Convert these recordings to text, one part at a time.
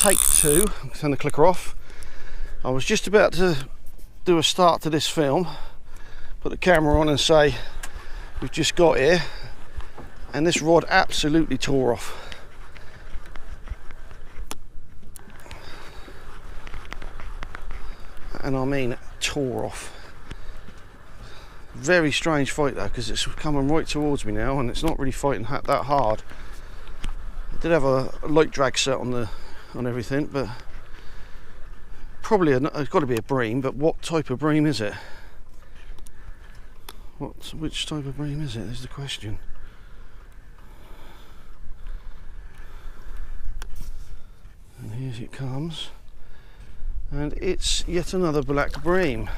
take two. Turn the clicker off. I was just about to do a start to this film, put the camera on and say we've just got here, and this rod absolutely tore off. And I mean tore off. Very strange fight though, because it's coming right towards me now and it's not really fighting that hard. I did have a light drag set on everything, but probably it's got to be a bream. But what type of bream is it? Which type of bream is it? Is the question. And here it comes, and it's yet another black bream.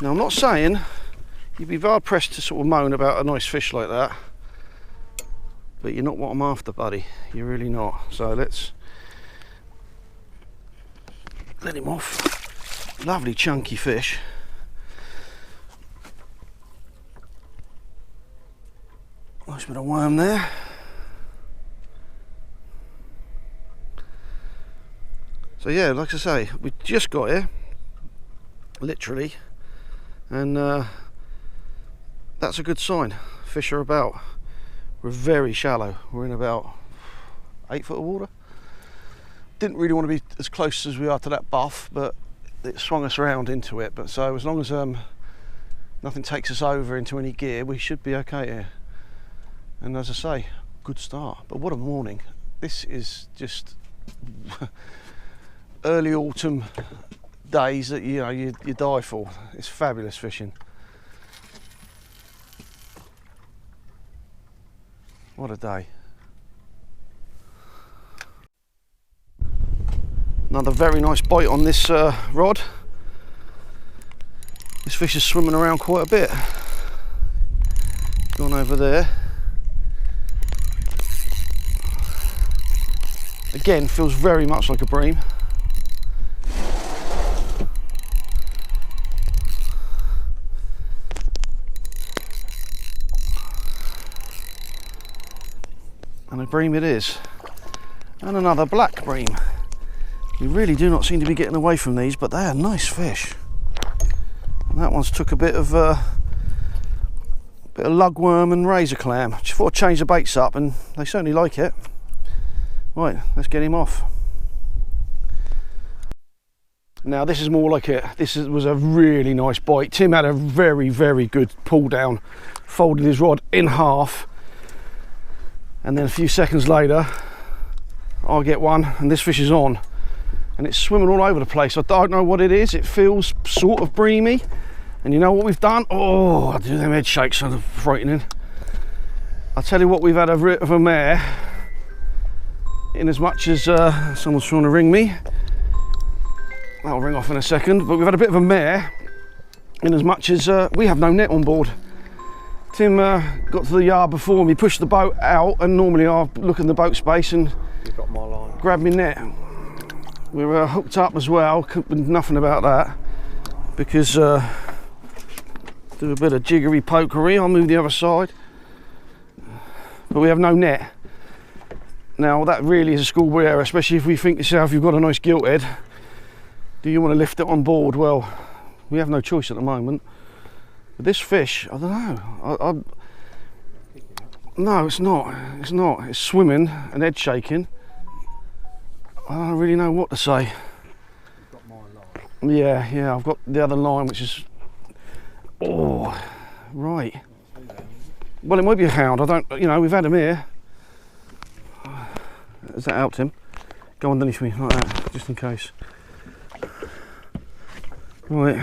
Now, I'm not saying you'd be hard pressed to sort of moan about a nice fish like that, but you're not what I'm after, buddy. You're really not. So let's let him off. Lovely chunky fish. Nice bit of worm there. So yeah, like I say, we just got here, literally. And that's a good sign. Fish are about. We're very shallow. We're in about 8 foot of water. Didn't really want to be as close as we are to that buff, but it swung us around into it. But so as long as nothing takes us over into any gear, we should be okay here. And as I say, good start. But what a morning. This is just early autumn days that you die for. It's fabulous fishing. What a day. Another very nice bite on this rod. This fish is swimming around quite a bit. Gone over there. Again, feels very much like a bream. And a bream it is. And another black bream. You really do not seem to be getting away from these, but they are nice fish. And that one's took a bit of lugworm and razor clam. Just thought I'd change the baits up, and they certainly like it. Right, let's get him off. Now this is more like was a really nice bite. Tim had a very, very good pull down, folded his rod in half, and then a few seconds later I'll get one and this fish is on, and it's swimming all over the place. I don't know what it is. It feels sort of breamy, and you know what we've done? Oh, I do them head shakes, so they're frightening. I'll tell you what, we've had a bit of a mare, in as much as someone's trying to ring me. That'll ring off in a second, but we've had a bit of a mare in as much as we have no net on board. Tim got to the yard before me, pushed the boat out, and normally I'll look in the boat space and you've got my line. Grab my net. We were hooked up as well, couldn't do nothing about that, because do a bit of jiggery pokery. I'll move the other side, but we have no net. Now that really is a schoolboy error, especially if we think yourself you've got a nice gilthead. Do you want to lift it on board? Well, we have no choice at the moment. But this fish, I don't know. No, it's not. It's not. It's swimming and head shaking. I don't really know what to say. You've got my line. Yeah, I've got the other line, which is. Oh, right. Well, it might be a hound. I don't. You know, we've had him here. Has that helped him? Go underneath me like that, just in case. Right.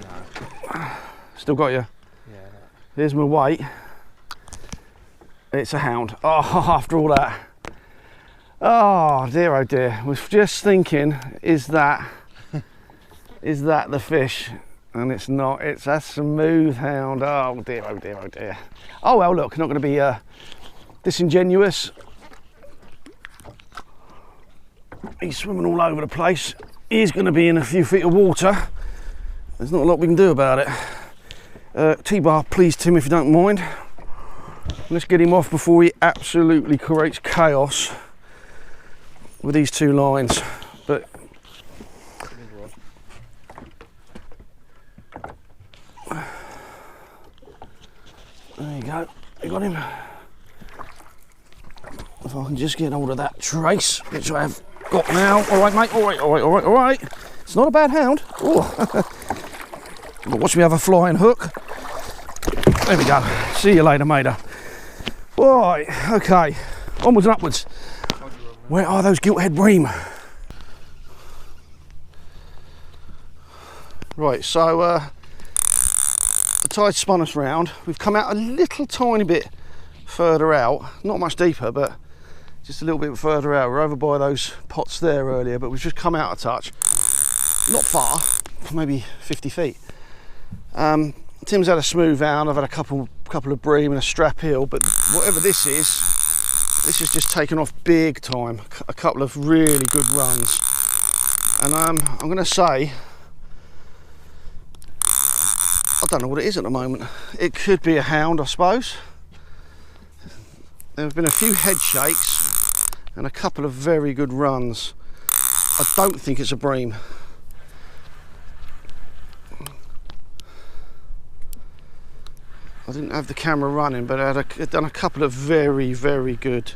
No. Still got you? Yeah. Here's my weight. It's a hound. Oh, after all that. Oh dear. Was just thinking, is that the fish? And it's not. It's a smooth hound. Oh dear. Oh well, look, not going to be disingenuous. He's swimming all over the place. He's going to be in a few feet of water. There's not a lot we can do about it. T-bar, please, Tim, if you don't mind. Let's get him off before he absolutely creates chaos with these two lines. But there you go, you got him. If I can just get hold of that trace, which I have got now. All right, mate, all right, all right, all right, all right. It's not a bad hound. Oh. But watch me have a flying hook. There we go. See you later, matey. Right, okay, onwards and upwards. Where are those Gilthead Bream? Right, so the tide spun us round. We've come out a little tiny bit further out, not much deeper, but just a little bit further out. We're over by those pots there earlier, but we've just come out a touch. Not far, maybe 50 feet. Tim's had a smooth hound. I've had a couple of bream and a strap heel, but whatever this has just taken off big time. A couple of really good runs, and I'm going to say, I don't know what it is at the moment. It could be a hound, I suppose. There have been a few head shakes and a couple of very good runs. I don't think it's a bream. I didn't have the camera running, but I'd done a couple of very, very good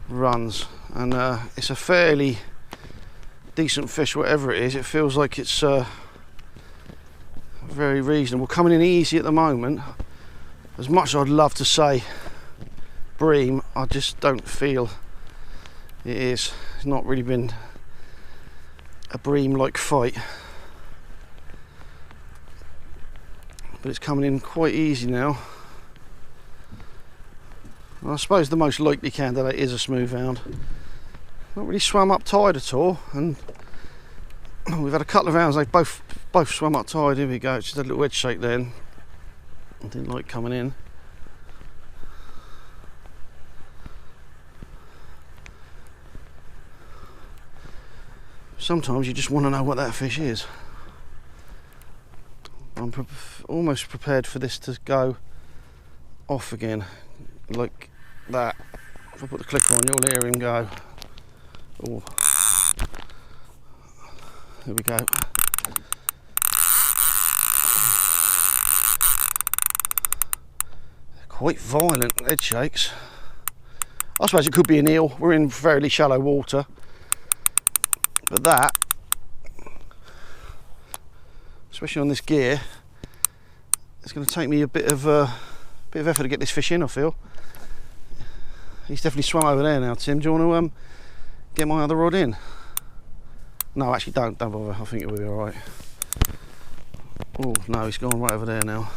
runs, and it's a fairly decent fish, whatever it is. It feels like it's very reasonable, coming in easy at the moment. As much as I'd love to say bream, I just don't feel it is. It's not really been a bream-like fight. But it's coming in quite easy now. Well, I suppose the most likely candidate is a smooth hound. Not really swum up tide at all, and we've had a couple of hounds, they've both swum up tide. Here we go, just a little head shake then. I didn't like coming in. Sometimes you just want to know what that fish is. I'm almost prepared for this to go off again, like that. If I put the clicker on, you'll hear him go. Oh, there we go. Quite violent head shakes. I suppose it could be an eel. We're in fairly shallow water, but that, especially on this gear, it's going to take me a bit of effort to get this fish in, I feel. He's definitely swum over there now, Tim. Do you want to get my other rod in? No, actually don't bother. I think it will be alright. Oh no, he's gone right over there now.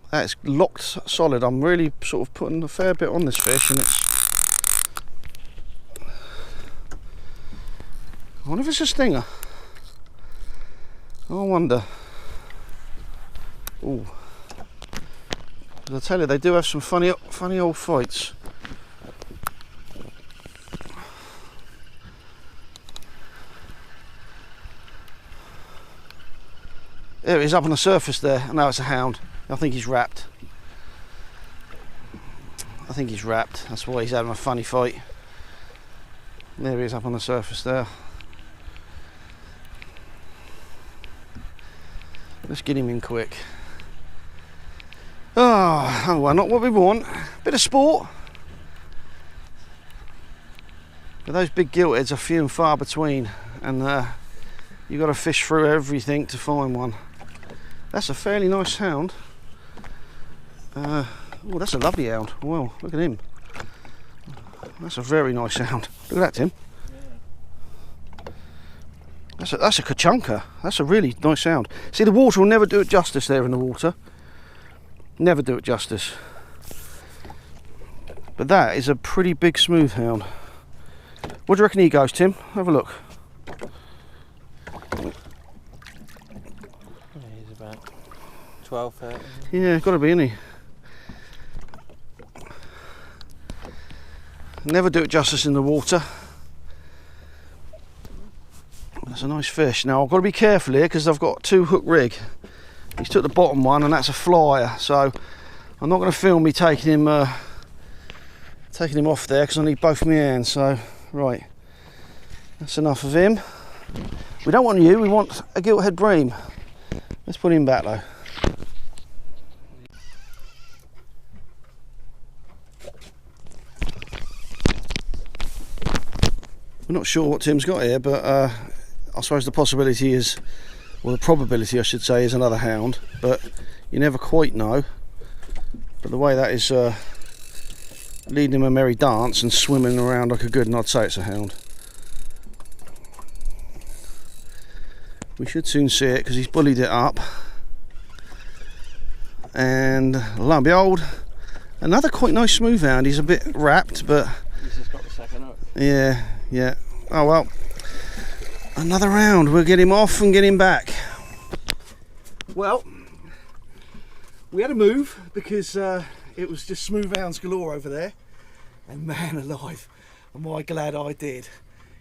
That's locked solid. I'm really sort of putting a fair bit on this fish, and it's, I wonder if it's a stinger. I wonder. Oh, I tell you, they do have some funny old fights. There it is up on the surface there. I know it's a hound. I think he's wrapped. I think he's wrapped. That's why he's having a funny fight. There he is up on the surface there. Let's get him in quick. Oh well, not what we want. Bit of sport. But those big giltheads are few and far between, and you've got to fish through everything to find one. That's a fairly nice hound. Oh, that's a lovely hound. Well, look at him. That's a very nice hound. Look at that, Tim. That's a kachunka. That's a really nice hound. See, the water will never do it justice there in the water. Never do it justice. But that is a pretty big smooth hound. What do you reckon he goes, Tim? Have a look. He's about 12, 13. Yeah, got to be, isn't he? Never do it justice in the water. That's a nice fish. Now I've got to be careful here because I've got 2 hook rig, He's took the bottom one, and that's a flyer. So I'm not going to film me taking him off there because I need both my hands. So right, that's enough of him. We don't want you. We want a Gilthead Bream. Let's put him back though. We're not sure what Tim's got here, but I suppose the possibility is, well, the probability I should say, is another hound, but you never quite know. But the way that is leading him a merry dance and swimming around like a good one, I'd say it's a hound. We should soon see it because he's bullied it up. And lo and behold, another quite nice smooth hound. He's a bit wrapped, but He's just got the second up. yeah. Oh well, another round. We'll get him off and get him back. Well, we had to move because it was just smooth hounds galore over there, and man alive, am I glad I did,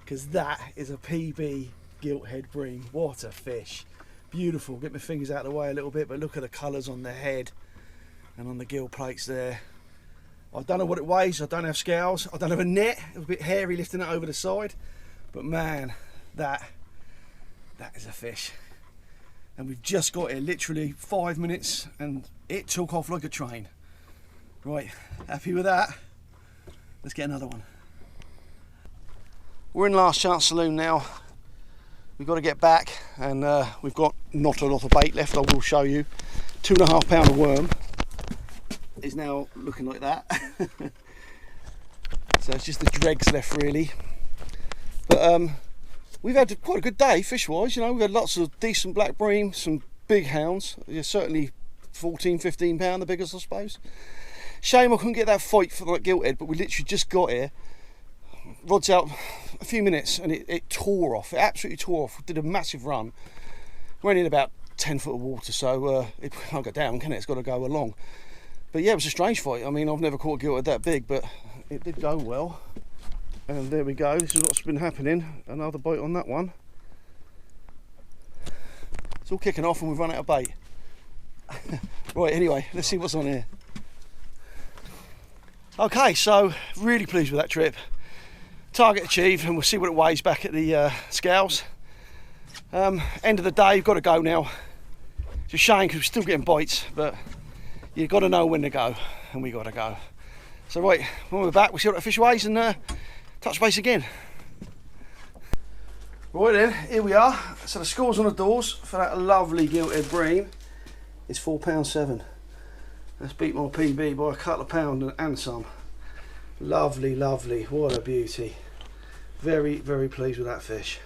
because that is a PB Gilthead Bream. What a fish, beautiful. Get my fingers out of the way a little bit, but look at the colours on the head and on the gill plates there. I don't know what it weighs, I don't have scales, I don't have a net. It was a bit hairy lifting it over the side, but man, that is a fish. And we've just got here literally 5 minutes and it took off like a train. Right, happy with that? Let's get another one. We're in Last Chance Saloon now. We've got to get back, and we've got not a lot of bait left. I will show you. 2.5 pound of worm is now looking like that. So it's just the dregs left really. But we've had quite a good day fish wise, you know. We've had lots of decent black bream, some big hounds. Yeah, certainly 14-15 pound, the biggest I suppose. Shame I couldn't get that fight for that Gilthead, but we literally just got here. Rod's out a few minutes and it tore off. It absolutely tore off. Did a massive run. We're only in about 10 foot of water, so it can't go down, can it? It's got to go along. But yeah, it was a strange fight. I mean, I've never caught a Gilthead that big, but it did go well. And there we go. This is what's been happening. Another bite on that one. It's all kicking off and we've run out of bait. Right, anyway, let's see what's on here. Okay, so really pleased with that trip. Target achieved, and we'll see what it weighs back at the scales. End of the day, we've got to go now. It's a shame because we're still getting bites, but you've got to know when to go, and we got to go. So right, when we're back, we'll see what the fish weighs and touch base again. Right then, here we are. So the scores on the doors for that lovely Gilthead Bream is £4.7. Let's beat my PB by a couple of pounds and some. Lovely, lovely, what a beauty. Very, very pleased with that fish.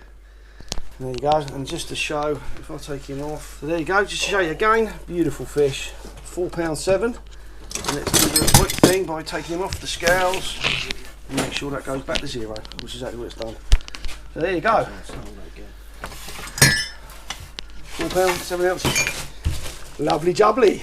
And there you go, and just to show, if I take him off, so there you go, just to show you again, beautiful fish, £4.7. And let's do the quick thing by taking him off the scales and make sure that goes back to zero, which is exactly what it's done. So there you go. £4, 7 ounces. Lovely jubbly.